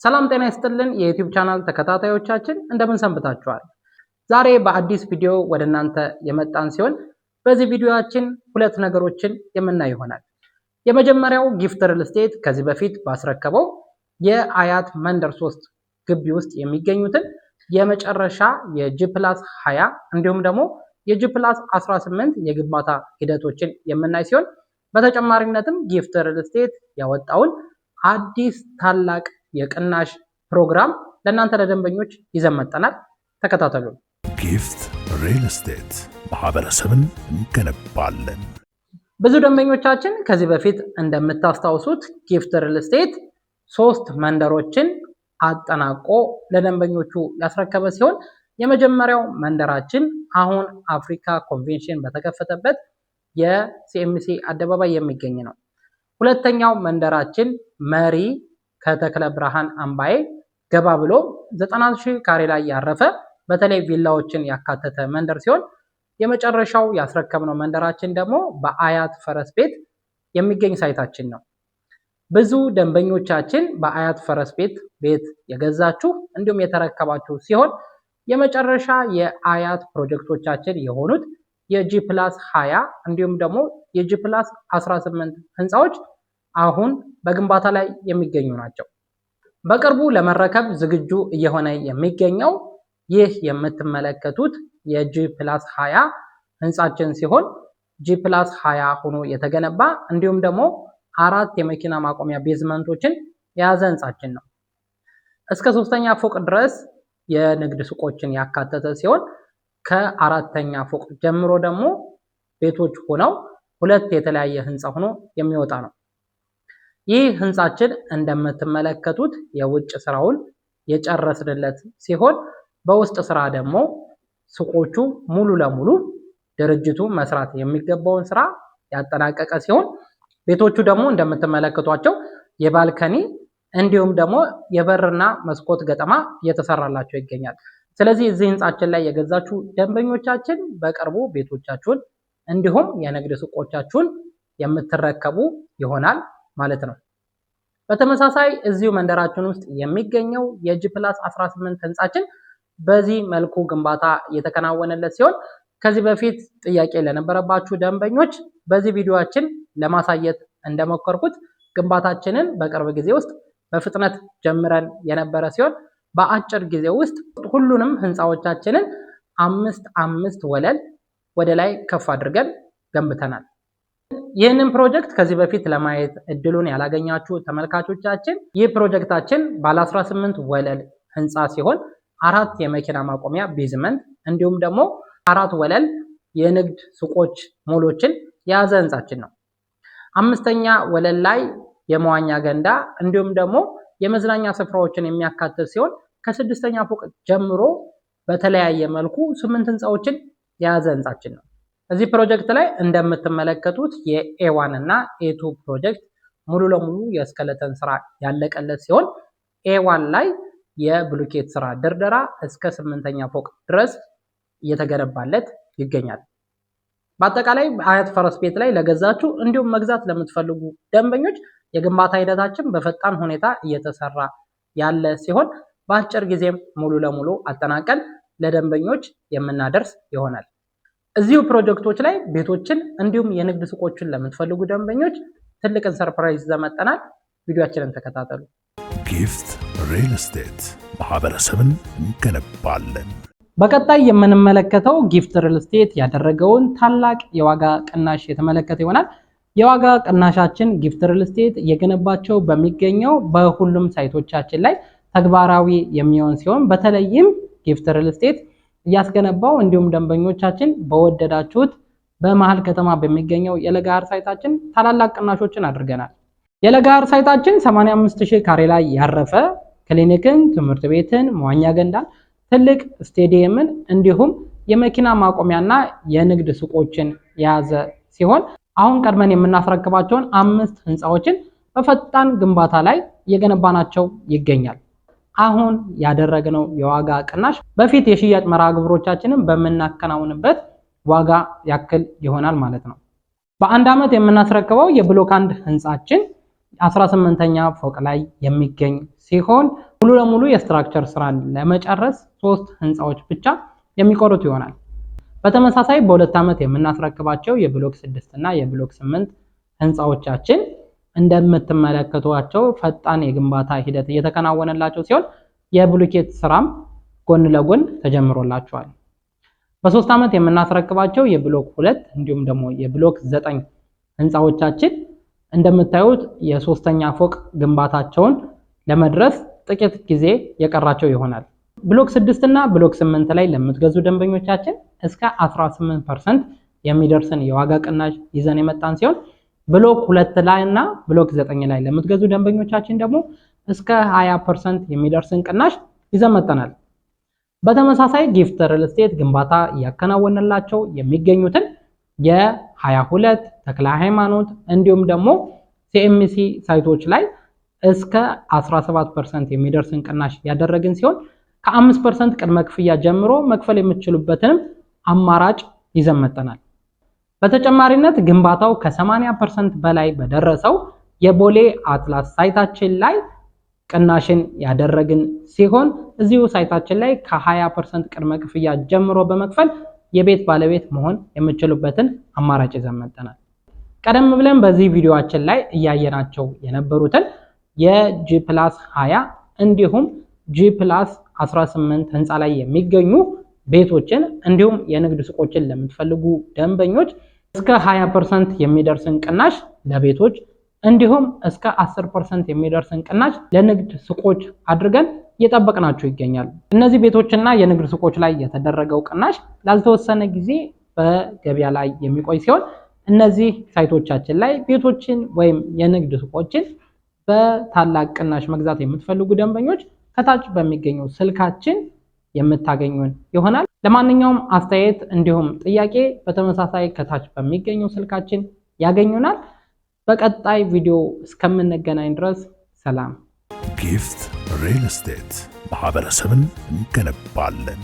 ሰላም ጤና ይስጥልን የዩቲዩብ ቻናል ተከታታዮቻችን እንደምን ሰንብታችኋል? ዛሬ በአዲስ ቪዲዮ ወደ እናንተ የመጣን ሲሆን በዚህ ቪዲዮአችን ሁለት ነገሮችን የምናይ ይሆናል። የመጀመሪያው ጊፍት ሪል ስቴት ከዚህ በፊት ባስረከበው የአያት መንደር 3 ግቢ ውስጥ የሚገኙትን የመጨረሻ የጂ+20 እንዲሁም ደግሞ የጂ+18 የግንባታ ሂደቶችን የምናይ ሲሆን በተጨማሪነትም ጊፍት ሪል ስቴት ያወጣውን አዲስ ታላቅ የቅናሽ ፕሮግራም ለእናንተ ለደንበኞች ይዘን መጥተናል። ተከታተሉ። ጊፍት ሪል ስቴት ማህበረሰብን እንገነባለን። ብዙ ደንበኞቻችን ከዚህ በፊት እንደምታስታውሱት ጊፍት ሪል ስቴት 3 መንደሮችን አጠናቆ ለደንበኞቹ ያስረከበ ሲሆን የመጀመሪያው መንደራችን አሁን አፍሪካ ኮንቬንሽን በተከፈተበት የሲኤምሲ አደባባይ የሚገኝ ነው። ሁለተኛው መንደራችን መሪ ከተክለ ብርሃን አምባዬ ገባ ብሎ 90,000 ካሬ ላይ ያረፈ በተለይ ቪላዎችን ያካተተ መንደር ሲሆን የመጨረሻው ያስረከብነው መንደራችን ደግሞ በአያት ፈረስ ቤት የሚገኝ ሳይታችን ነው። ብዙ ደንበኞቻችን በአያት ፈረስ ቤት የገዛችሁ እንዲሁም የተረከባችሁ ሲሆን የመጨረሻ የአያት ፕሮጀክቶቻችን የሆኑት የጂ+20 እንዲሁም ደግሞ የጂ+18 ህንፃዎች አሁን በግንባታ ላይ የሚገኙ ናቸው። በቅርቡ ለመረከብ ዝግጁ እየሆነ የሚገኘው ይህ የምትመለከቱት የጂ+20 ህንፃችን ሲሆን ጂ+20 ሆኖ የተገነባ እንዲሁም ደግሞ 4 የመኪና ማቆሚያ ቤዝመንቶችን የያዘ ህንፃችን ነው። እስከ 3ኛ ፎቅ ድረስ የንግድ ሱቆችን ያካተተ ሲሆን ከ4ኛ ፎቅ ጀምሮ ደግሞ ቤቶች ሆነው 2 የተለያየ ህንፃ ሆኖ የሚወጣ ነው። ይህ ህንፃችን እንደምትመለከቱት የውጭ ስራውን የጨረስንለት ሲሆን በውስጥ ስራ ደግሞ ሱቆቹ ሙሉ ለሙሉ ድርጅቱ መስራት የሚገባውን ስራ ያጠናቀቀ ሲሆን ቤቶቹ ደግሞ እንደምትመለከቷቸው የባልከኒ እንዲሁም ደግሞ የበርና መስኮት ገጠማ እየተሰራላቸው ይገኛል። ስለዚህ እዚህ ህንፃችን ላይ የገዛችሁ ደንበኞቻችን በቅርቡ ቤቶቻችሁን እንዲሁም የንግድ ሱቆቻችሁን የምትረከቡ ይሆናል ማለት ነው። በተመሳሳይ እዚሁ መንደራችን ውስጥ የሚገኘው የጂ+18 ህንፃችን በዚህ መልኩ ግንባታ እየተከናወነለት ሲሆን ከዚህ በፊት ጥያቄ ለነበረባችሁ ደንበኞች በዚህ ቪዲዮአችን ለማሳየት እንደሞከርኩት ግንባታችንን በቅርብ ጊዜ ውስጥ በፍጥነት ጀምረን የነበረ ሲሆን በአጭር ጊዜ ውስጥ ሁሉንም ህንፃዎቻችንን 5 ወለል ወደ ላይ ከፍ አድርገን ገንብተናል። ይህንን ፕሮጀክት ከዚህ በፊት ለማየት እድሉን ያላገኛችሁ ተመልካቾቻችን ይህ ፕሮጀክታችን ባለ 18 ወለል ህንፃ ሲሆን 4 የመኪና ማቆሚያ ቤዝመንት እንዲሁም ደግሞ 4 ወለል የንግድ ሱቆች ሞሎችን የያዘ ህንፃችን ነው። 5ኛ ወለል ላይ የመዋኛ ገንዳ እንዲሁም ደግሞ የመዝናኛ ስፍራዎችን የሚያካትት ሲሆን ከ6ኛ ፎቅ ጀምሮ በተለያየ መልኩ 8 ህንፃዎችን የያዘ ህንፃችን ነው። እዚህ ፕሮጀክት ላይ እንደምትመለከቱት የኤ1 እና ኤ2 ፕሮጀክት ሙሉ ለሙሉ የስኬለተን ስራ ያለቀለት ሲሆን ኤ1 ላይ የብሎኬት ስራ ድርደራ እስከ 8ኛ ፎቅ ድረስ እየተገነባለት ይገኛል። በአጠቃላይ አያት ፈረስ ቤት ላይ ለገዛችሁ እንዲሁም መግዛት ለምትፈልጉ ደንበኞች የግንባታ ሂደታችን በፈጣን ሁኔታ እየተሰራ ያለ ሲሆን በአጭር ጊዜም ሙሉ ለሙሉ አጠናቀን ለደንበኞች የምናደርስ ይሆናል። እዚሁ ፕሮጀክቶች ላይ ቤቶችን እንዲሁም የንግድ ሱቆችን ለምትፈልጉ ደንበኞች ትልቅን ሰርፕራይዝ ዘመጠናል። ቪዲዮአችንን ተከታተሉ። ጊፍት ሪል ስቴት ማህበረሰብን እንገነባለን። በቀጣይ የምንመለከተው ጊፍት ሪል ስቴት ያደረገውን ታላቅ የዋጋ ቅናሽ የተመለከተ ይሆናል። የዋጋ ቅናሻችን ጊፍት ሪል ስቴት እየገነባቸው በሚገኘው በሁሉም ሳይቶቻችን ላይ ተግባራዊ የሚሆን ሲሆን በተለይም ጊፍት ሪል ስቴት እያስገነባው እንዲሁም ደንበኞቻችን በወደዳችሁት በመሃል ከተማ በሚገኘው የለጋሃር ሳይታችን ታላላቅ ቅናሾችን አድርገናል። የለጋሃር ሳይታችን 85,000 ካሬ ላይ ያረፈ ክሊኒክን፣ ትምህርት ቤትን፣ መዋኛ ገንዳን፣ ትልቅ ስቴዲየምን እንዲሁም የመኪና ማቆሚያና የንግድ ሱቆችን የያዘ ሲሆን አሁን ቀድመን የምናስረክባቸውን 5 ህንፃዎችን በፈጣን ግንባታ ላይ እየገነባናቸው ይገኛል። አሁን ያደረግነው የዋጋ ቅናሽ በፊት የሽያጭ መርሃ ግብሮቻችንን በመናከናውንበት ዋጋ ያክል ይሆናል ማለት ነው። በአንድ ዓመት የምናስረክበው የብሎክ 1 ህንፃችን 18ኛ ፎቅ ላይ የሚገኝ ሲሆን ሙሉ ለሙሉ የስትራክቸር ስራን ለመጨረስ 3 ህንፃዎች ብቻ የሚቆሩት ይሆናል። በተመሳሳይ በ2 ዓመት የምናስረክባቸው የብሎክ 6 እና የብሎክ 8 ህንፃዎቻችን እንደምትመለከቷቸው ፈጣን የግንባታ ሂደት እየተከናወነላቸው ሲሆን የብሎኬት ስራም ጎን ለጎን ተጀምሮላቸዋል። በ3 ዓመት የምናስረክባቸው የብሎክ 2 እንዲሁም ደግሞ የብሎክ 9 ህንፃዎቻችን እንደምታዩት የ3ኛ ፎቅ ግንባታቸውን ለመድረስ ጥቂት ጊዜ የቀራቸው ይሆናል። ብሎክ 6 እና ብሎክ 8 ላይ ለምትገዙ ደንበኞቻችን እስከ 18% የሚደርስን የዋጋ ቅናሽ ይዘን የመጣን ሲሆን ብሎክ 2 ላይ እና ብሎክ 9 ላይ ለምትገዙ ደንበኞቻችን ደግሞ እስከ 20% የሚደርስን ቅናሽ ይዘን መጥተናል። በተመሳሳይ ጊፍት ሪል ስቴት ግንባታ እያከናወነላቸው የሚገኙትን የ22 ተክለ ሃይማኖት እንዲሁም ደግሞ ሲኤምሲ ሳይቶች ላይ እስከ 17% የሚደርስን ቅናሽ ያደረግን ሲሆን ከ5% ቅድመ ክፍያ ጀምሮ መክፈል የምትችሉበትንም አማራጭ ይዘን መጥተናል። በተጨማሪነት ግንባታው ከ80% በላይ በደረሰው የቦሌ አትላስ ሳይታችን ላይ ቅናሽን ያደረግን ሲሆን እዚሁ ሳይታችን ላይ ከ20% ቅድመ ክፍያ ጀምሮ በመክፈል የቤት ባለቤት መሆን የምትችሉበትን አማራጭ ይዘን መጥተናል። ቀደም ብለን በዚህ ቪዲዮአችን ላይ እያየናቸው የነበሩትን የጂ+20 እንዲሁም ጂ+18 ህንፃ ላይ የሚገኙ ቤቶችን እንዲሁም የንግድ ሱቆችን ለምትፈልጉ ደንበኞች እስከ 20% የሚደርስን ቅናሽ ለቤቶች እንዲሁም እስከ 10% የሚደርስን ቅናሽ ለንግድ ሱቆች አድርገን እየጠበቅናችሁ ይገኛል። እነዚህ ቤቶችና የንግድ ሱቆች ላይ የተደረገው ቅናሽ ላልተወሰነ ጊዜ በገበያ ላይ የሚቆይ ሲሆን እነዚህ ሳይቶቻችን ላይ ቤቶችን ወይም የንግድ ሱቆችን በታላቅ ቅናሽ መግዛት የምትፈልጉ ደንበኞች ከታች በሚገኘው ስልካችን የምታገኙን ይሆናል። ለማንኛውም አስተያየት እንዲሁም ጥያቄ በተመሳሳይ ከታች በሚገኘው ስልካችን ያገኙናል። በቀጣይ ቪዲዮ እስከምንገናኝ ድረስ ሰላም። ጊፍት ሪል ስቴት ማህበረሰብን እንገነባለን።